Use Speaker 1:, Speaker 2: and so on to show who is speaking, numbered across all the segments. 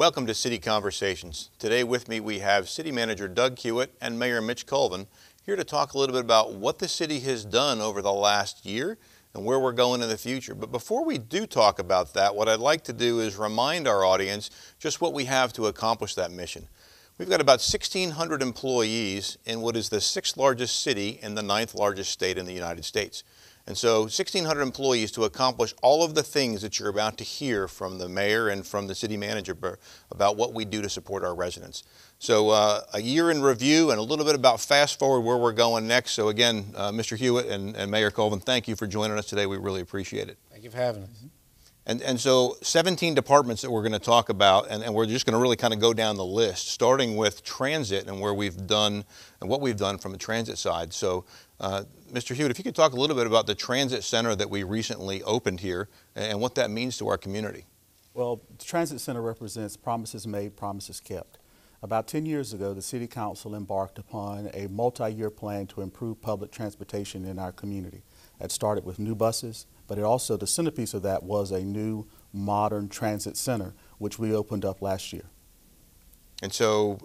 Speaker 1: Welcome to City Conversations. Today with me we have City Manager Doug Hewett and Mayor Mitch Colvin here to talk a little bit about what the city has done over the last year and where we're going in the future. But before we do talk about that, what I'd like to do is remind our audience just what we have to accomplish that mission. We've got about 1,600 employees in what is the 6th largest city and the 9th largest state in the United States. And so 1,600 employees to accomplish all of the things that you're about to hear from the mayor and from the city manager about what we do to support our residents. So a year in review and a little bit about fast forward where we're going next. So again, Mr. Hewett and Mayor Colvin, thank you for joining us today. We really appreciate it.
Speaker 2: Thank you for having us.
Speaker 1: And so 17 departments that we're going to talk about, and we're just going to really kind of go down the list, starting with transit and where we've done and what we've done from the transit side. So Mr. Hewett, if you could talk a little bit about the transit center that we recently opened here and what that means to our community.
Speaker 3: Well, the transit center represents promises made, promises kept. About 10 years ago, the City Council embarked upon a multi-year plan to improve public transportation in our community. That started with new buses, but it also, the centerpiece of that was a new modern transit center, which we opened up last year. And
Speaker 1: so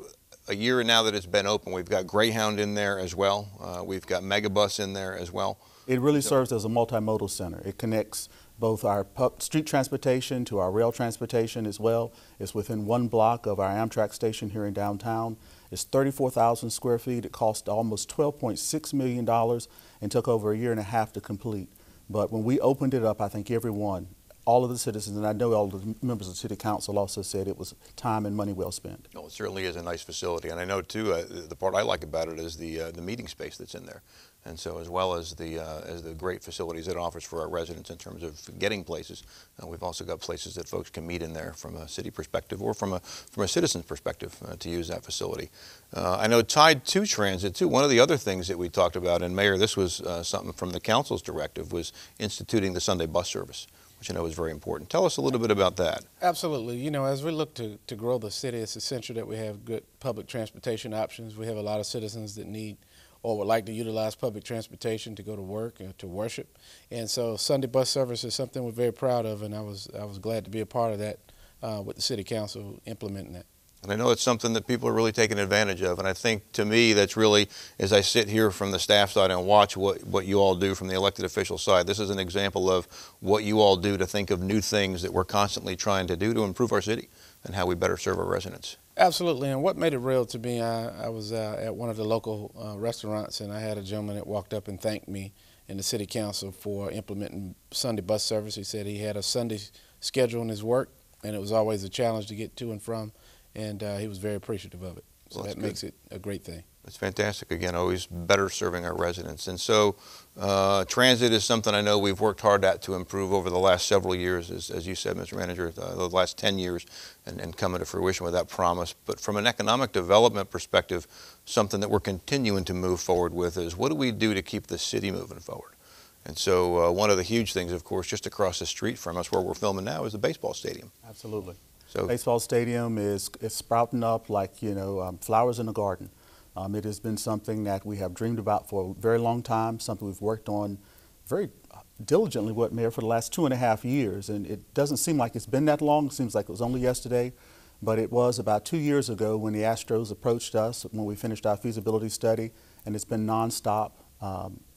Speaker 1: a year now that it's been open, we've got Greyhound in there as well. We've got Megabus in there as well.
Speaker 3: It really serves as a multimodal center. It connects both our street transportation to our rail transportation as well. It's within one block of our Amtrak station here in downtown. It's 34,000 square feet. It cost almost $12.6 million and took over a year and a half to complete. But when we opened it up, I think everyone, all of the citizens, and I know all the members of the City Council also said it was time and money well spent.
Speaker 1: No, it certainly is a nice facility, and I know too the part I like about it is the meeting space that's in there, and so as well as the great facilities it offers for our residents in terms of getting places. We've also got places that folks can meet in there from a city perspective or from a citizen's perspective to use that facility. I know tied to transit too, one of the other things that we talked about, and Mayor, this was something from the council's directive, was instituting the Sunday bus service, which I know is very important. Tell us a little bit about that.
Speaker 2: Absolutely. You know, as we look to grow the city, it's essential that we have good public transportation options. We have a lot of citizens that need or would like to utilize public transportation to go to work and to worship. And so Sunday bus service is something we're very proud of, and I was glad to be a part of that with the City Council implementing that.
Speaker 1: And I know it's something that people are really taking advantage of. And I think, to me, that's really, as I sit here from the staff side and watch what you all do from the elected official side, this is an example of what you all do to think of new things that we're constantly trying to do to improve our city and how we better serve our residents.
Speaker 2: Absolutely. And what made it real to me, I was at one of the local restaurants, and I had a gentleman that walked up and thanked me in the City Council for implementing Sunday bus service. He said he had a Sunday schedule in his work, and it was always a challenge to get to and from. And he was very appreciative of it. So well, that makes it a great thing.
Speaker 1: That's fantastic. Again, always better serving our residents. And so transit is something I know we've worked hard at to improve over the last several years, as you said, Mr. Manager, the last 10 years, and coming to fruition with that promise. But from an economic development perspective, something that we're continuing to move forward with is what do we do to keep the city moving forward? And so one of the huge things, of course, just across the street from us where we're filming now is the baseball stadium.
Speaker 3: Absolutely.
Speaker 1: So,
Speaker 3: baseball stadium is sprouting up like, flowers in a garden. It has been something that we have dreamed about for a very long time, something we've worked on very diligently, Mayor, for the last 2.5 years. And it doesn't seem like it's been that long. It seems like it was only yesterday. But it was about 2 years ago when the Astros approached us when we finished our feasibility study, and it's been nonstop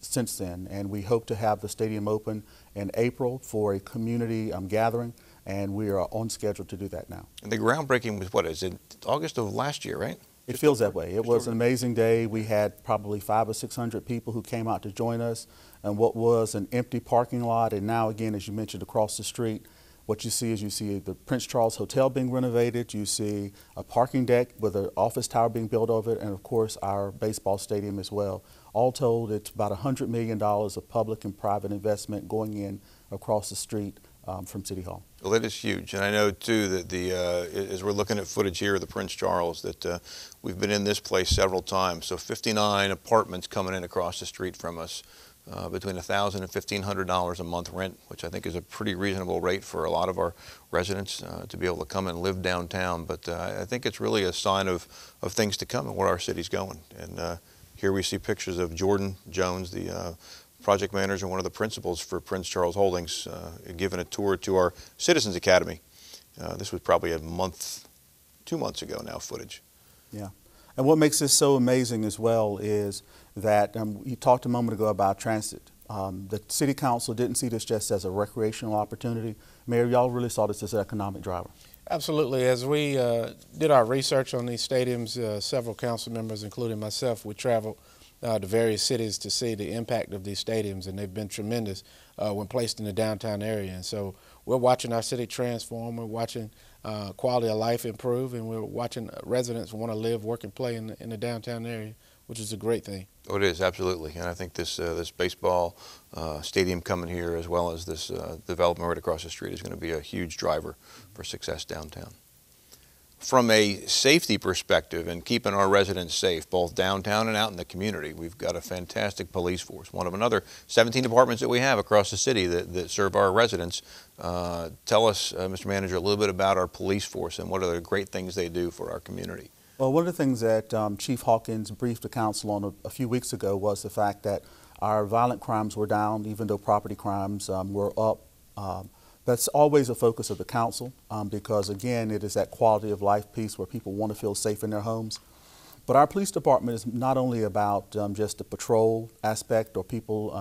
Speaker 3: since then. And we hope to have the stadium open in April for a community gathering. And we are on schedule to do that now.
Speaker 1: And the groundbreaking was, what is it, August of last year, right?
Speaker 3: It feels that way. It was an amazing day. We had probably 500 or 600 people who came out to join us in what was an empty parking lot. And now, again, as you mentioned, across the street, what you see is the Prince Charles Hotel being renovated. You see a parking deck with an office tower being built over it, and of course our baseball stadium as well. All told, it's about $100 million of public and private investment going in across the street from City Hall.
Speaker 1: Well, it is huge, and I know too that as we're looking at footage here of the Prince Charles, that we've been in this place several times. So 59 apartments coming in across the street from us, between $1,000 and $1,500 a month rent, which I think is a pretty reasonable rate for a lot of our residents to be able to come and live downtown. But I think it's really a sign of things to come and where our city's going. And here we see pictures of Jordan Jones, the project manager and one of the principals for Prince Charles Holdings, giving a tour to our Citizens Academy. This was probably a month 2 months ago now, footage.
Speaker 3: Yeah. And what makes this so amazing as well is that you talked a moment ago about transit. The City Council didn't see this just as a recreational opportunity. Mayor, y'all really saw this as an economic driver.
Speaker 2: Absolutely. As we did our research on these stadiums, several council members, including myself, we traveled to various cities to see the impact of these stadiums, and they've been tremendous when placed in the downtown area. And so we're watching our city transform, we're watching quality of life improve, and we're watching residents want to live, work, and play in the downtown area, which is a great thing.
Speaker 1: Oh, it is, absolutely. And I think this baseball stadium coming here, as well as this development right across the street, is going to be a huge driver for success downtown. From a safety perspective and keeping our residents safe, both downtown and out in the community, we've got a fantastic police force. One of another 17 departments that we have across the city that serve our residents. Tell us, Mr. Manager, a little bit about our police force and what are the great things they do for our community.
Speaker 3: Well, one of the things that Chief Hawkins briefed the council on a few weeks ago was the fact that our violent crimes were down, even though property crimes were up. That's always a focus of the council because, again, it is that quality of life piece where people want to feel safe in their homes. But our police department is not only about just the patrol aspect or people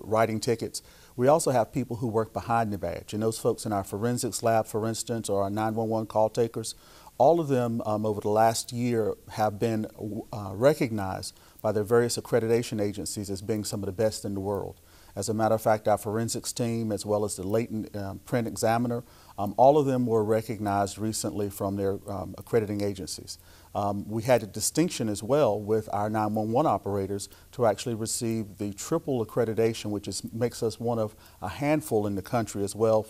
Speaker 3: writing tickets. We also have people who work behind the badge, and those folks in our forensics lab, for instance, or our 911 call takers. All of them over the last year have been recognized by their various accreditation agencies as being some of the best in the world. As a matter of fact, our forensics team, as well as the latent print examiner, all of them were recognized recently from their accrediting agencies. We had a distinction as well with our 911 operators to actually receive the triple accreditation, which makes us one of a handful in the country as well,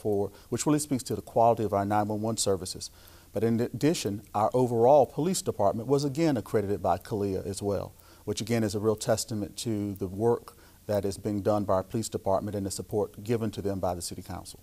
Speaker 3: which really speaks to the quality of our 911 services. But in addition, our overall police department was again accredited by CALEA as well, which again is a real testament to the work that is being done by our police department and the support given to them by the City Council.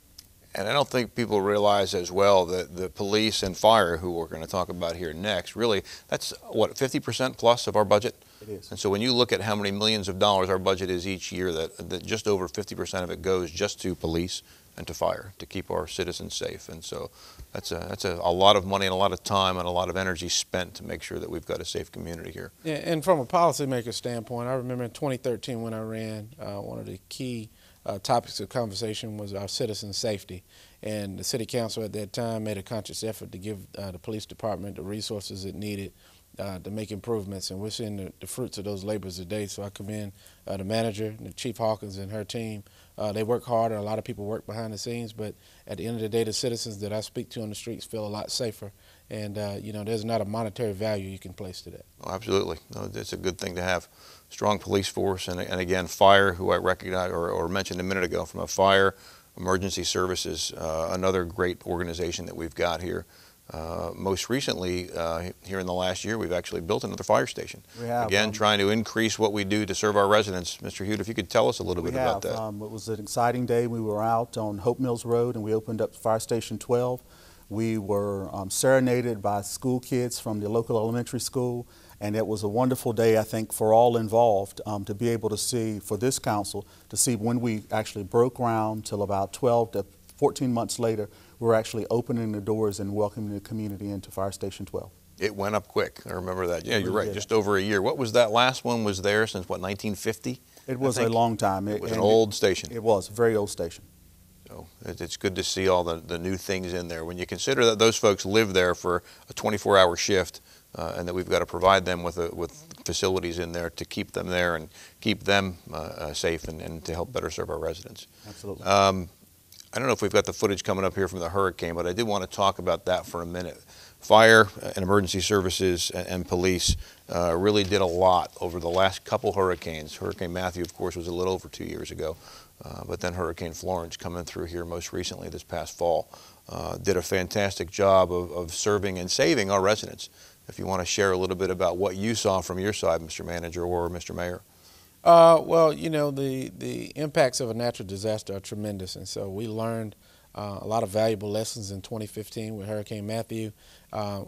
Speaker 1: And I don't think people realize as well that the police and fire, who we're going to talk about here next, really, that's what, 50% plus of our budget?
Speaker 3: It is.
Speaker 1: And so when you look at how many millions of dollars our budget is each year, that just over 50% of it goes just to police and to fire to keep our citizens safe. And so that's a lot of money and a lot of time and a lot of energy spent to make sure that we've got a safe community here.
Speaker 2: Yeah, and from a policymaker standpoint, I remember in 2013 when I ran, one of the key topics of conversation was our citizen safety. And the City Council at that time made a conscious effort to give the police department the resources it needed to make improvements, and we're seeing the fruits of those labors today. So I commend the manager, the Chief Hawkins and her team. They work hard, and a lot of people work behind the scenes, but at the end of the day, the citizens that I speak to on the streets feel a lot safer, and you know, there's not a monetary value you can place to that.
Speaker 1: Oh, absolutely. No, it's a good thing to have strong police force, and again, fire, who I recognize or mentioned a minute ago, from a fire emergency services, another great organization that we've got here. Most recently, here in the last year, we've actually built another fire station.
Speaker 3: We have.
Speaker 1: Again, trying to increase what we do to serve our residents. Mr. Hewett, if you could tell us a little bit about that.
Speaker 3: It was an exciting day. We were out on Hope Mills Road and we opened up Fire Station 12. We were serenaded by school kids from the local elementary school, and it was a wonderful day, I think, for all involved to be able to see, for this council, to see when we actually broke ground till about 12 to 14 months later, we're actually opening the doors and welcoming the community into Fire Station 12.
Speaker 1: It went up quick. I remember that. Yeah, you're right. Just over a year. What was that last one? Was there since, what, 1950?
Speaker 3: It was a long time.
Speaker 1: It was an old station.
Speaker 3: It was a very old station.
Speaker 1: So it's good to see all the new things in there. When you consider that those folks live there for a 24-hour shift, and that we've got to provide them with facilities in there to keep them there and keep them safe and to help better serve our residents.
Speaker 3: Absolutely.
Speaker 1: I don't know if we've got the footage coming up here from the hurricane, but I did want to talk about that for a minute. Fire and emergency services and police really did a lot over the last couple hurricanes. Hurricane Matthew, of course, was a little over 2 years ago, but then Hurricane Florence coming through here most recently this past fall did a fantastic job of serving and saving our residents. If you want to share a little bit about what you saw from your side, Mr. Manager or Mr. Mayor.
Speaker 2: Well, you know, the impacts of a natural disaster are tremendous, and so we learned a lot of valuable lessons in 2015 with Hurricane Matthew.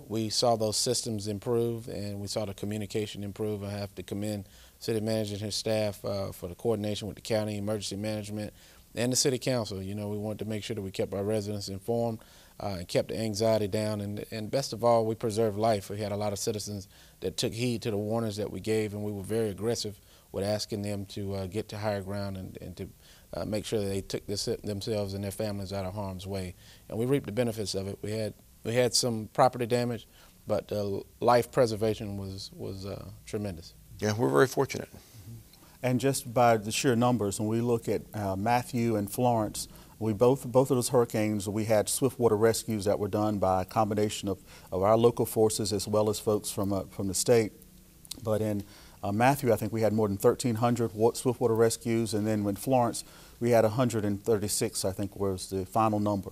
Speaker 2: We saw those systems improve, and we saw the communication improve. I have to commend City Manager and his staff for the coordination with the county emergency management and the City Council. You know, we wanted to make sure that we kept our residents informed. and kept the anxiety down. And best of all, we preserved life. We had a lot of citizens that took heed to the warnings that we gave, and we were very aggressive with asking them to get to higher ground and to make sure that they took themselves and their families out of harm's way. And we reaped the benefits of it. We had some property damage, but life preservation was tremendous.
Speaker 1: Yeah, we're very fortunate.
Speaker 3: And just by the sheer numbers, when we look at Matthew and Florence, both of those hurricanes, we had swiftwater rescues that were done by a combination of our local forces as well as folks from the state. But in Matthew, I think we had more than 1,300 swiftwater rescues, and then in Florence, we had 136, I think was the final number.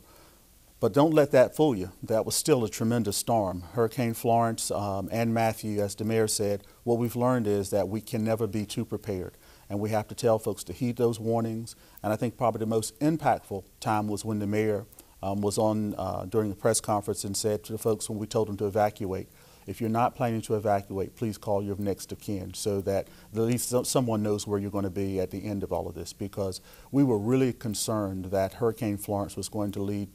Speaker 3: But don't let that fool you. That was still a tremendous storm. Hurricane Florence and Matthew, as the mayor said, what we've learned is that we can never be too prepared. And we have to tell folks to heed those warnings. And I think probably the most impactful time was when the mayor was on during the press conference and said to the folks when we told them to evacuate, if you're not planning to evacuate, please call your next of kin so that at least someone knows where you're going to be at the end of all of this, because we were really concerned that Hurricane Florence was going to lead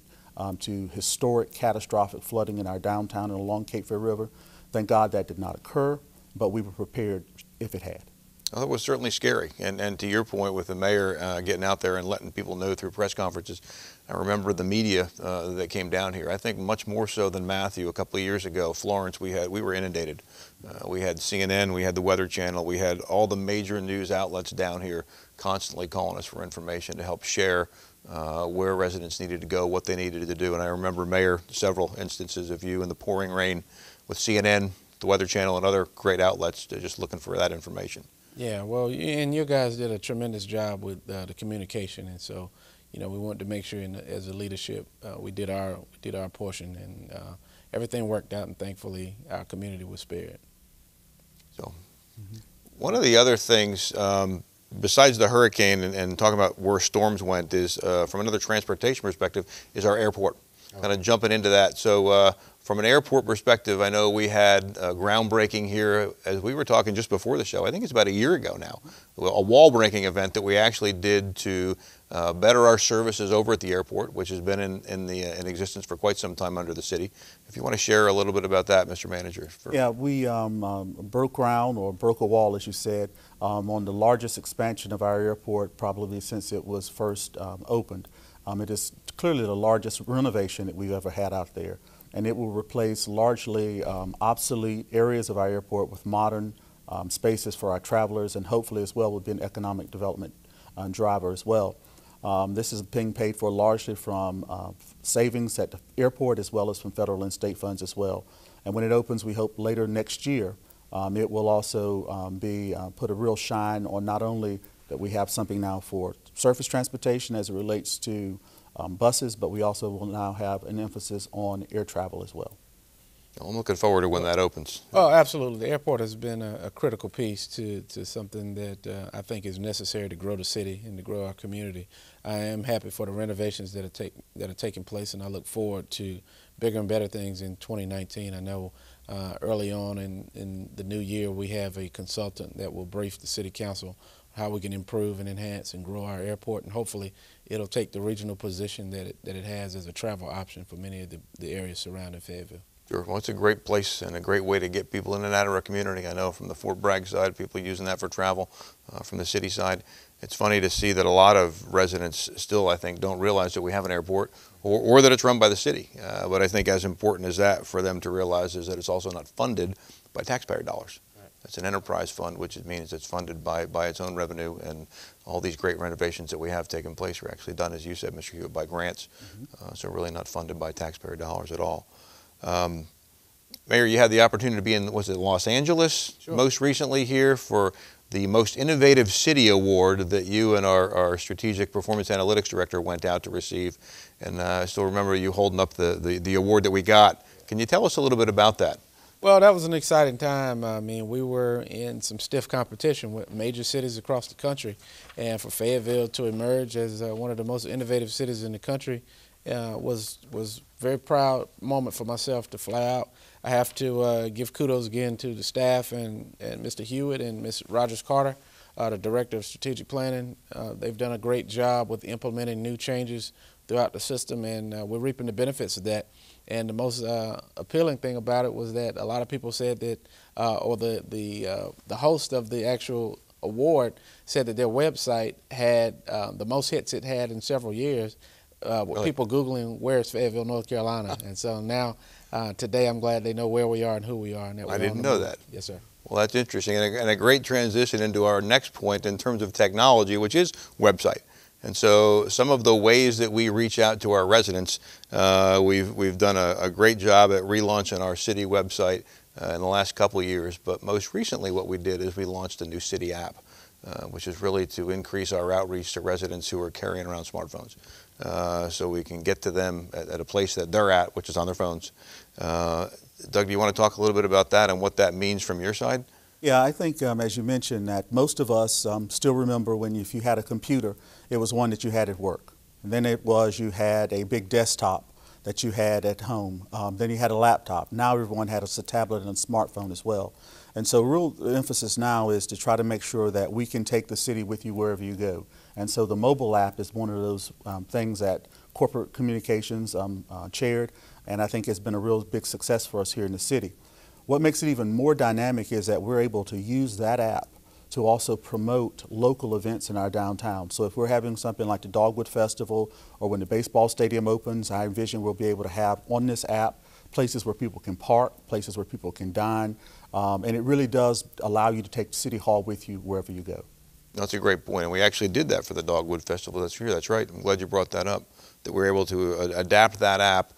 Speaker 3: to historic catastrophic flooding in our downtown and along Cape Fear River. Thank God that did not occur, but we were prepared if it had.
Speaker 1: Well, it was certainly scary. And to your point with the mayor getting out there and letting people know through press conferences, I remember the media that came down here. I think much more so than Matthew a couple of years ago. Florence, we were inundated. We had CNN, we had the Weather Channel, we had all the major news outlets down here constantly calling us for information to help share where residents needed to go, what they needed to do. And I remember, Mayor, several instances of you in the pouring rain with CNN, the Weather Channel, and other great outlets just looking for that information.
Speaker 2: Yeah, well, and you guys did a tremendous job with the communication, and so, you know, we wanted to make sure, as a leadership, we did our portion, and everything worked out, and thankfully, our community was spared.
Speaker 1: So, one of the other things, besides the hurricane and talking about where storms went, is from another transportation perspective, is our airport. Kind of jumping into that. So from an airport perspective, I know we had groundbreaking here, as we were talking just before the show. I think it's about a year ago now, a wall-breaking event that we actually did to better our services over at the airport, which has been in existence for quite some time under the city. If you want to share a little bit about that, Mr. Manager.
Speaker 3: Yeah, we broke ground, or broke a wall, as you said, on the largest expansion of our airport probably since it was first opened. It is clearly the largest renovation that we've ever had out there, and it will replace largely obsolete areas of our airport with modern spaces for our travelers, and hopefully as well will be an economic development driver as well. This is being paid for largely from savings at the airport as well as from federal and state funds as well. And when it opens, we hope later next year, it will also put a real shine on not only that we have something now for surface transportation as it relates to buses, but we also will now have an emphasis on air travel as well.
Speaker 1: I'm looking forward to when that opens.
Speaker 2: Oh, absolutely. The airport has been a critical piece to something that I think is necessary to grow the city and to grow our community. I am happy for the renovations that are taking place, and I look forward to bigger and better things in 2019. I know early on in the new year we have a consultant that will brief the City Council how we can improve and enhance and grow our airport, and hopefully it'll take the regional position that it has as a travel option for many of the areas surrounding Fayetteville.
Speaker 1: Sure. Well, it's a great place and a great way to get people in and out of our community. I know from the Fort Bragg side, people using that for travel. From the city side, it's funny to see that a lot of residents still, I think, don't realize that we have an airport or that it's run by the city. But I think as important as that for them to realize is that it's also not funded by taxpayer dollars. It's an enterprise fund, which means it's funded by its own revenue, and all these great renovations that we have taken place are actually done, as you said, Mr. Hewett, by grants. So really not funded by taxpayer dollars at all. Mayor, you had the opportunity to be in, was it Los Angeles?
Speaker 2: Sure.
Speaker 1: Most recently here for the Most Innovative City Award that you and our Strategic Performance Analytics Director went out to receive. And I still remember you holding up the award that we got. Can you tell us a little bit about that?
Speaker 2: Well, that was an exciting time. I mean, we were in some stiff competition with major cities across the country, and for Fayetteville to emerge as one of the most innovative cities in the country was a very proud moment for myself to fly out. I have to give kudos again to the staff and Mr. Hewitt and Ms. Rogers Carter the Director of Strategic Planning. They've done a great job with implementing new changes throughout the system, and we're reaping the benefits of that. And the most appealing thing about it was that a lot of people said that, or the host of the actual award said that their website had the most hits it had in several years, with
Speaker 1: Really?
Speaker 2: people Googling where's Fayetteville, North Carolina. And so now, today, I'm glad they know where we are and who we are. And that
Speaker 1: I didn't know that.
Speaker 2: Yes, sir.
Speaker 1: Well, that's interesting, and a great transition into our next point in terms of technology, which is website. And so some of the ways that we reach out to our residents, we've done a great job at relaunching our city website in the last couple of years. But most recently what we did is we launched a new city app, which is really to increase our outreach to residents who are carrying around smartphones. So we can get to them at a place that they're at, which is on their phones. Doug, do you want to talk a little bit about that and what that means from your side?
Speaker 3: Yeah, I think as you mentioned that most of us still remember when if you had a computer, it was one that you had at work. And then it was you had a big desktop that you had at home. Then you had a laptop. Now everyone has a tablet and a smartphone as well. And so real emphasis now is to try to make sure that we can take the city with you wherever you go. And so the mobile app is one of those things that corporate communications chaired, and I think it's been a real big success for us here in the city. What makes it even more dynamic is that we're able to use that app to also promote local events in our downtown. So if we're having something like the Dogwood Festival or when the baseball stadium opens, I envision we'll be able to have on this app places where people can park, places where people can dine, and it really does allow you to take City Hall with you wherever you go.
Speaker 1: That's a great point, and we actually did that for the Dogwood Festival this year. That's right. I'm glad you brought that up, that we're able to adapt that app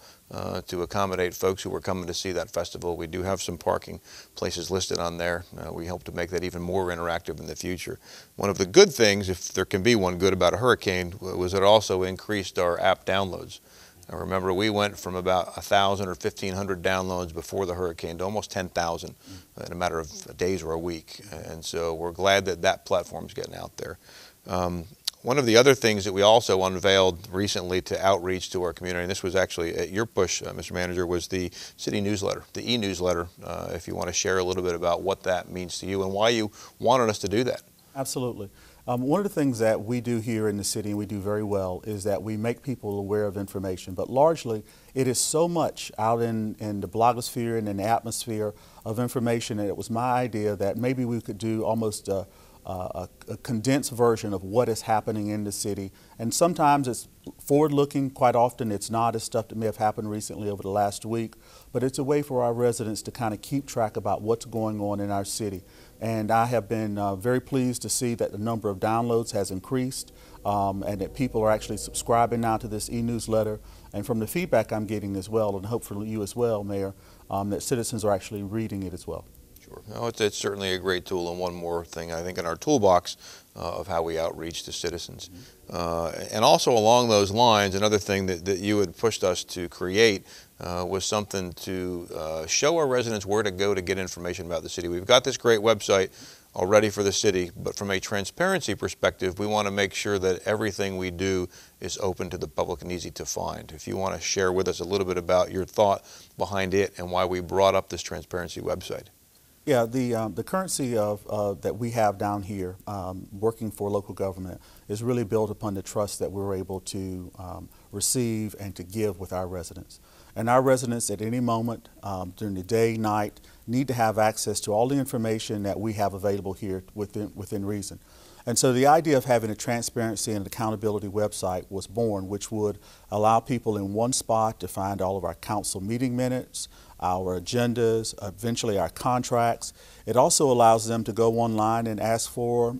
Speaker 1: to accommodate folks who were coming to see that festival. We do have some parking places listed on there. We hope to make that even more interactive in the future. One of the good things, if there can be one good about a hurricane, was it also increased our app downloads. I remember we went from about 1,000 or 1,500 downloads before the hurricane to almost 10,000 in a matter of days or a week. And so we're glad that that platform's getting out there. One of the other things that we also unveiled recently to outreach to our community, and this was actually at your push, Mr. Manager, was the city newsletter, the e-newsletter, if you want to share a little bit about what that means to you and why you wanted us to do that.
Speaker 3: Absolutely. One of the things that we do here in the city, and we do very well, is that we make people aware of information. But largely, it is so much out in the blogosphere and in the atmosphere of information that it was my idea that maybe we could do almost a condensed version of what is happening in the city. And sometimes it's forward-looking, quite often it's not. It's stuff that may have happened recently over the last week, but it's a way for our residents to kind of keep track about what's going on in our city. And I have been very pleased to see that the number of downloads has increased and that people are actually subscribing now to this e-newsletter. And from the feedback I'm getting as well, and hopefully you as well, Mayor, that citizens are actually reading it as well.
Speaker 1: Sure. No, it's certainly a great tool, and one more thing I think in our toolbox of how we outreach to citizens. And also along those lines, another thing that you had pushed us to create was something to show our residents where to go to get information about the city. We've got this great website already for the city, but from a transparency perspective, we want to make sure that everything we do is open to the public and easy to find. If you want to share with us a little bit about your thought behind it and why we brought up this transparency website.
Speaker 3: Yeah, the currency that we have down here working for local government is really built upon the trust that we're able to receive and to give with our residents. And our residents at any moment during the day, night, need to have access to all the information that we have available here within reason. And so the idea of having a transparency and accountability website was born, which would allow people in one spot to find all of our council meeting minutes, our agendas, eventually our contracts. It also allows them to go online and ask for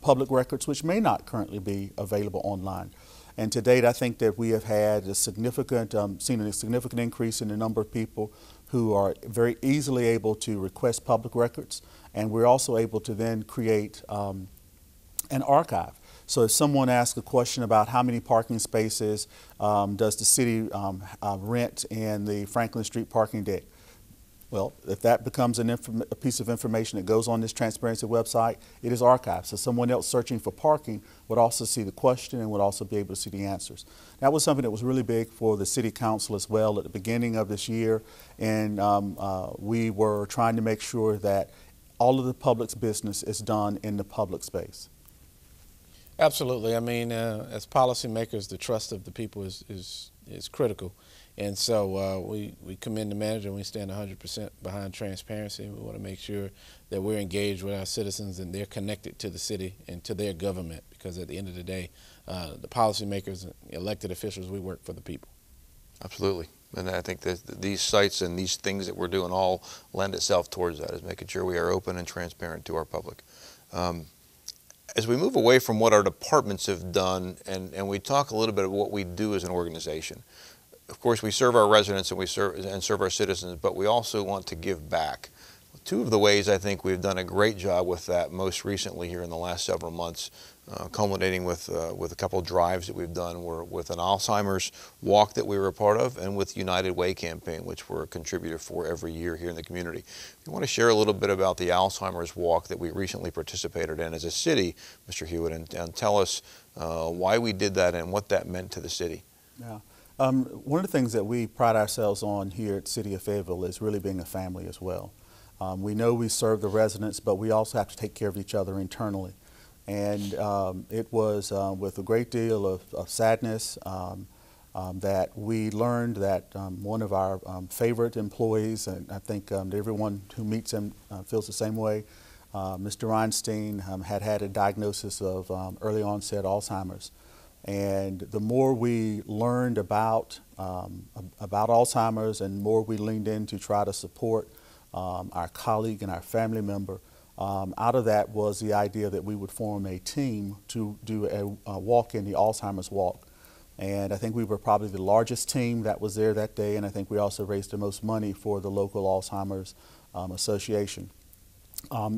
Speaker 3: public records which may not currently be available online. And to date, I think that we have had a significant, seen a significant increase in the number of people who are very easily able to request public records, and we're also able to then create an archive. So if someone asks a question about how many parking spaces does the city rent in the Franklin Street parking deck, well, if that becomes a piece of information that goes on this transparency website, it is archived. So someone else searching for parking would also see the question and would also be able to see the answers. That was something that was really big for the City Council as well at the beginning of this year, and we were trying to make sure that all of the public's business is done in the public space.
Speaker 2: Absolutely. I mean, as policymakers, the trust of the people is critical. And so we commend the manager, and we stand 100% behind transparency. We want to make sure that we're engaged with our citizens and they're connected to the city and to their government, because at the end of the day, the policymakers and elected officials, we work for the people.
Speaker 1: Absolutely. And I think that these sites and these things that we're doing all lend itself towards that, is making sure we are open and transparent to our public. As we move away from what our departments have done, and we talk a little bit about what we do as an organization, of course we serve our residents and we serve our citizens, but we also want to give back. Two of the ways I think we've done a great job with that most recently here in the last several months, culminating with a couple of drives that we've done, were with an Alzheimer's Walk that we were a part of, and with United Way campaign, which we're a contributor for every year here in the community. You want to share a little bit about the Alzheimer's Walk that we recently participated in as a city, Mr. Hewett, and tell us why we did that and what that meant to the city.
Speaker 3: Yeah. One of the things that we pride ourselves on here at City of Fayetteville is really being a family as well. We know we serve the residents, but we also have to take care of each other internally. And it was with a great deal of sadness that we learned that one of our favorite employees, and I think everyone who meets him feels the same way, Mr. Reinstein had a diagnosis of early onset Alzheimer's. And the more we learned about Alzheimer's, and the more we leaned in to try to support our colleague and our family member, out of that was the idea that we would form a team to do a walk in the Alzheimer's Walk. And I think we were probably the largest team that was there that day, and I think we also raised the most money for the local Alzheimer's Association.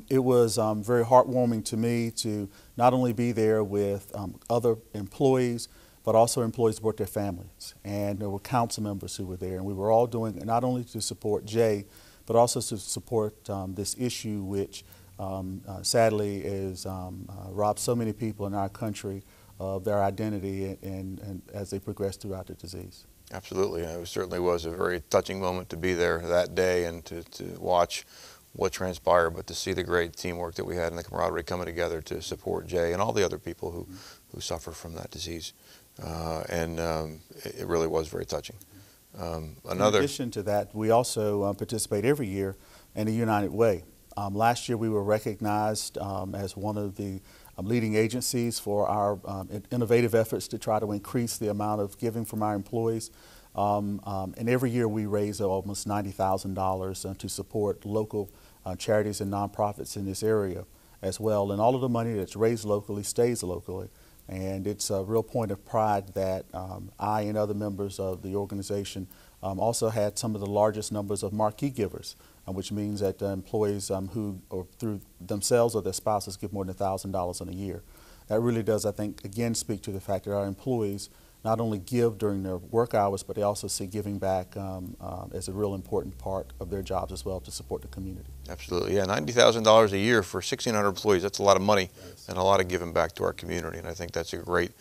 Speaker 3: It was very heartwarming to me to not only be there with other employees, but also employees with their families. And there were council members who were there, and we were all doing it not only to support Jay, but also to support this issue which sadly is robbed so many people in our country of their identity and as they progress throughout the disease.
Speaker 1: Absolutely. It certainly was a very touching moment to be there that day and to watch what transpired, but to see the great teamwork that we had and the camaraderie coming together to support Jay and all the other people who suffer from that disease. It really was very touching.
Speaker 3: In addition to that, we also participate every year in the United Way. Last year we were recognized as one of the leading agencies for our innovative efforts to try to increase the amount of giving from our employees. And every year we raise almost $90,000 to support local charities and nonprofits in this area as well. And all of the money that's raised locally stays locally. And it's a real point of pride that I and other members of the organization also had some of the largest numbers of marquee givers, which means that employees who or through themselves or their spouses give more than $1,000 in a year. That really does, I think, again speak to the fact that our employees not only give during their work hours, but they also see giving back as a real important part of their jobs as well to support the community.
Speaker 1: Absolutely, yeah, $90,000 a year for 1,600 employees, that's a lot of money and a lot of giving back to our community, and I think that's a great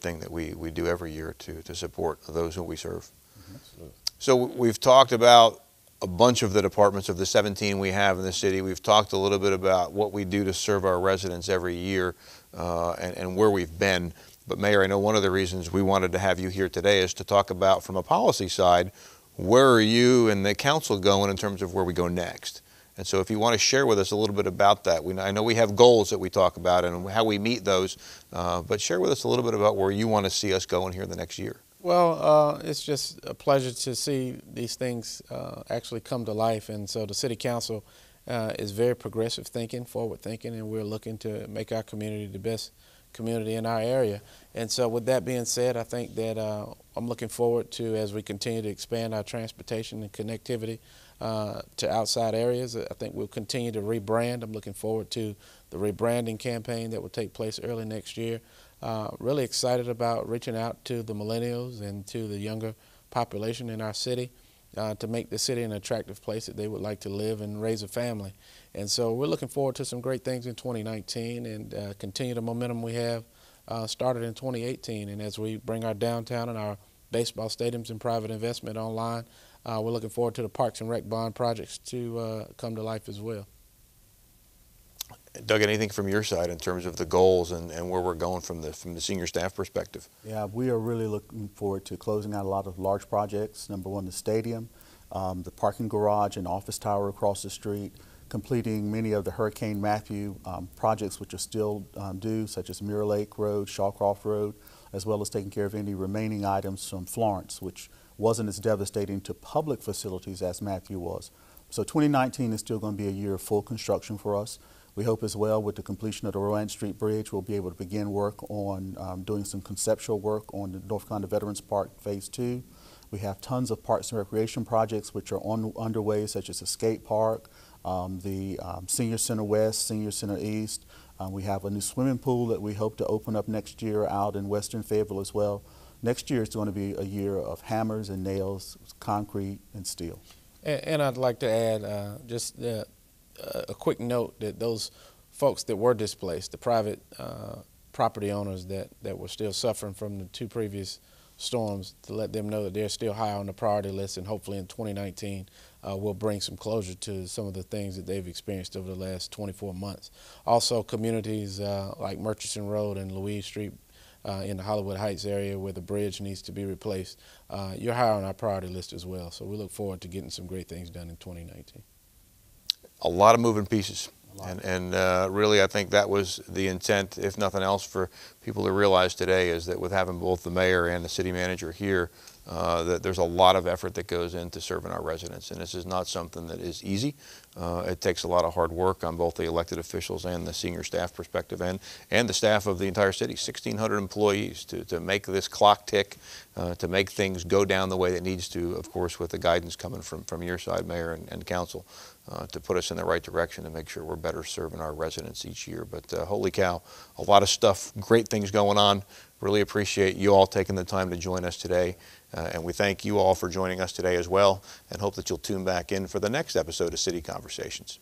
Speaker 1: thing that we do every year to support those who we serve.
Speaker 2: Absolutely.
Speaker 1: So we've talked about a bunch of the departments of the 17 we have in the city. We've talked a little bit about what we do to serve our residents every year and where we've been. But Mayor, I know one of the reasons we wanted to have you here today is to talk about, from a policy side, where are you and the council going in terms of where we go next? And so if you want to share with us a little bit about that. I know we have goals that we talk about and how we meet those, but share with us a little bit about where you want to see us going here in the next year.
Speaker 2: Well, it's just a pleasure to see these things actually come to life. And so the City Council is very progressive thinking, forward thinking, and we're looking to make our community the best community in our area. And so with that being said, I think that I'm looking forward to, as we continue to expand our transportation and connectivity to outside areas, I think we'll continue to rebrand. I'm looking forward to the rebranding campaign that will take place early next year. Really excited about reaching out to the millennials and to the younger population in our city to make the city an attractive place that they would like to live and raise a family. And so we're looking forward to some great things in 2019 and continue the momentum we have started in 2018. And as we bring our downtown and our baseball stadiums and private investment online, we're looking forward to the Parks and Rec bond projects to come to life as well.
Speaker 1: Doug, anything from your side in terms of the goals and where we're going from the senior staff perspective?
Speaker 3: Yeah, we are really looking forward to closing out a lot of large projects. Number one, the stadium, the parking garage and office tower across the street, completing many of the Hurricane Matthew projects which are still due, such as Mirror Lake Road, Shawcroft Road, as well as taking care of any remaining items from Florence, which wasn't as devastating to public facilities as Matthew was. So 2019 is still going to be a year of full construction for us. We hope as well with the completion of the Rowan Street Bridge, we'll be able to begin work on doing some conceptual work on the North Carolina Veterans Park Phase 2. We have tons of parks and recreation projects which are underway, such as the skate park, the Senior Center West, Senior Center East. We have a new swimming pool that we hope to open up next year out in Western Fayetteville as well. Next year is going to be a year of hammers and nails, concrete and steel.
Speaker 2: And I'd like to add just a quick note that those folks that were displaced, the private property owners that were still suffering from the 2 previous storms, to let them know that they're still high on the priority list, and hopefully in 2019 we'll bring some closure to some of the things that they've experienced over the last 24 months. Also, communities like Murchison Road and Louise Street in the Hollywood Heights area where the bridge needs to be replaced, you're high on our priority list as well. So we look forward to getting some great things done in 2019.
Speaker 1: A lot of moving pieces. And really, I think that was the intent, if nothing else, for people to realize today, is that with having both the mayor and the city manager here, that there's a lot of effort that goes into serving our residents. And this is not something that is easy. It takes a lot of hard work on both the elected officials and the senior staff perspective, and the staff of the entire city, 1,600 employees, to make this clock tick, to make things go down the way it needs to, of course, with the guidance coming from your side, Mayor and Council, to put us in the right direction and make sure we're better serving our residents each year. But holy cow, a lot of stuff, great things going on. Really appreciate you all taking the time to join us today. And we thank you all for joining us today as well, and hope that you'll tune back in for the next episode of City Conversations.